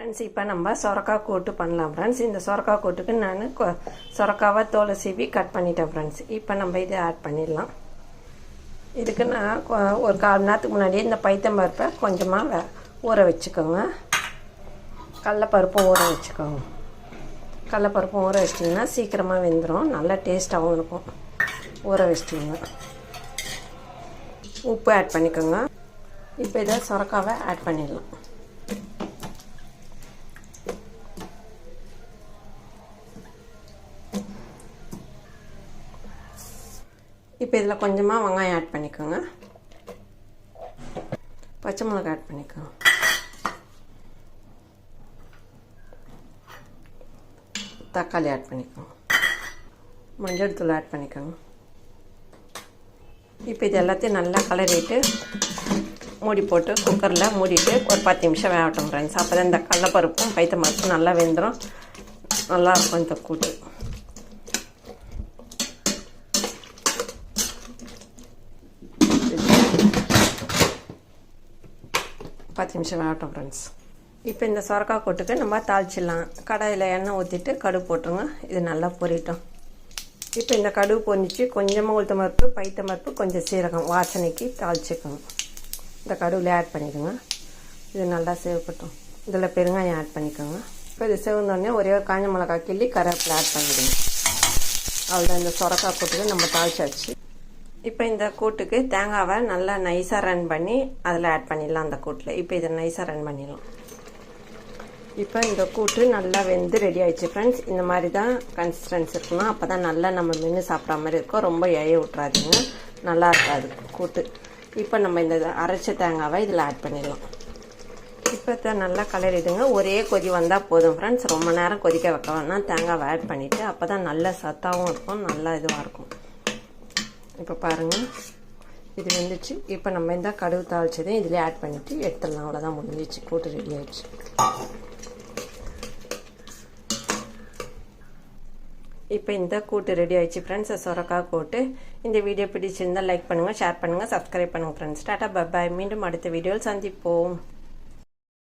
Friends, இப்போ நம்ம சொரக்காய் கூட்டு பண்ணலாம் ஃப்ரெண்ட்ஸ். இந்த சொரக்காய் கூட்டுக்கு நான் சொரக்காவை தோலை சீவி கட் பண்ணிட்டேன் ஃப்ரெண்ட்ஸ். இப்போ நம்ம இதை ஆட் பண்ணிடலாம். இதுக்கு நான் ஒரு 1/4 மணி நேரத்துக்கு முன்னாடியே இந்த பைத்தம்பருப்பை கொஞ்சமாக ஊற வச்சுக்கோங்க. கடலப்பருப்பும் ஊற வச்சுக்கோங்க. கடலப்பருப்பும் ஊற வச்சிட்டிங்கன்னா சீக்கிரமாக வெந்துடும், நல்லா டேஸ்ட்டாகவும் இருக்கும். ஊற வச்சிட்டிங்க. உப்பு ஆட் பண்ணிக்கோங்க. இப்போ இதை சொரக்காவை ஆட் பண்ணிடலாம். இப்போ இதில் கொஞ்சமாக வெங்காயம் ஆட் பண்ணிக்கோங்க. பச்சை மிளகாய் ஆட் பண்ணிக்கோங்க. தக்காளி ஆட் பண்ணிக்கோங்க. மஞ்சள் தூள் ஆட் பண்ணிக்கோங்க. இப்போ இது எல்லாத்தையும் நல்லா கலரிட்டு மூடி போட்டு குக்கரில் மூடிட்டு ஒரு 10 நிமிஷம் வேகட்டும் ஃப்ரெண்ட்ஸ். அப்போ தான் இந்த கடலப்பருப்பும் பைத்தம்பருப்பும் நல்லா வெந்துடும், நல்லாயிருக்கும் இந்த கூட்டு. பத்து நிமிஷம் வேகட்டும் ஃப்ரெண்ட்ஸ். இப்போ இந்த சொரக்காய் கூட்டுக்கு நம்ம தாளிச்சிடலாம். கடாயில் எண்ணெய் ஊற்றிட்டு கடுகு போட்டுருங்க. இது நல்லா பொரியட்டும். இப்போ இந்த கடுகு பொரிச்சு கொஞ்சமாக உளுத்தம்பருப்பு, பைத்தம்பருப்பு, கொஞ்சம் சீரகம் வாசனைக்கு தாளிச்சிக்கோங்க. இந்த கடுகுல ஆட் பண்ணிடுங்க. இது நல்லா சேவப்பட்டும். இதில் பெருங்காயம் ஆட் பண்ணிக்கோங்க. இப்போ இது சேவந்தோடனே ஒரே ஒரு காஞ்ச மிளகாய் கிள்ளி கருவேப்பிலை ஆட் பண்ணிவிடுங்க. அவ்வளோதான், இந்த சொரக்காய் கூட்டுக்கு நம்ம தாளிச்சாச்சு. இப்போ இந்த கூட்டுக்கு தேங்காவை நல்லா நைஸாக ரன் பண்ணி அதில் ஆட் பண்ணிடலாம். அந்த கூட்டில் இப்போ இதை நைஸாக ரன் பண்ணிடலாம். இப்போ இந்த கூட்டு நல்லா வெந்து ரெடி ஆயிடுச்சு ஃப்ரெண்ட்ஸ். இந்த மாதிரி தான் கன்சிஸ்டன்சி இருக்கணும். அப்போ தான் நல்லா நம்ம மென்று சாப்பிட்ற மாதிரி இருக்கும். ரொம்ப இழைய விட்றாதீங்க, நல்லா இருக்காது கூட்டு. இப்போ நம்ம இந்த அரைச்ச தேங்காவை இதில் ஆட் பண்ணிடலாம். இப்போ நல்லா கலரிடுங்க. ஒரே கொதி வந்தால் போதும் ஃப்ரெண்ட்ஸ். ரொம்ப நேரம் கொதிக்க வைக்க வேணாம். தேங்காவை ஆட் பண்ணிவிட்டு அப்போ தான் நல்ல சத்தாகவும் இருக்கும், நல்லா இதுவாக இருக்கும். இப்போ பாருங்கள், இது வெந்துச்சு. இப்போ நம்ம இந்த கடுகு தாளிச்சதையும் இதில் ஆட் பண்ணிவிட்டு எடுத்துடலாம். அவ்வளோதான், முடிஞ்சிச்சு. கூட்டு ரெடி ஆகிடுச்சு. இப்போ இந்த கூட்டு ரெடி ஆகிடுச்சு ஃப்ரெண்ட்ஸ், சொரக்காய் கூட்டு. இந்த வீடியோ பிடிச்சிருந்தால் லைக் பண்ணுங்கள், ஷேர் பண்ணுங்கள், சப்ஸ்கிரைப் பண்ணுங்கள் ஃப்ரெண்ட்ஸ். Tata, bye bye. மீண்டும் அடுத்த வீடியோவில் சந்திப்போம்.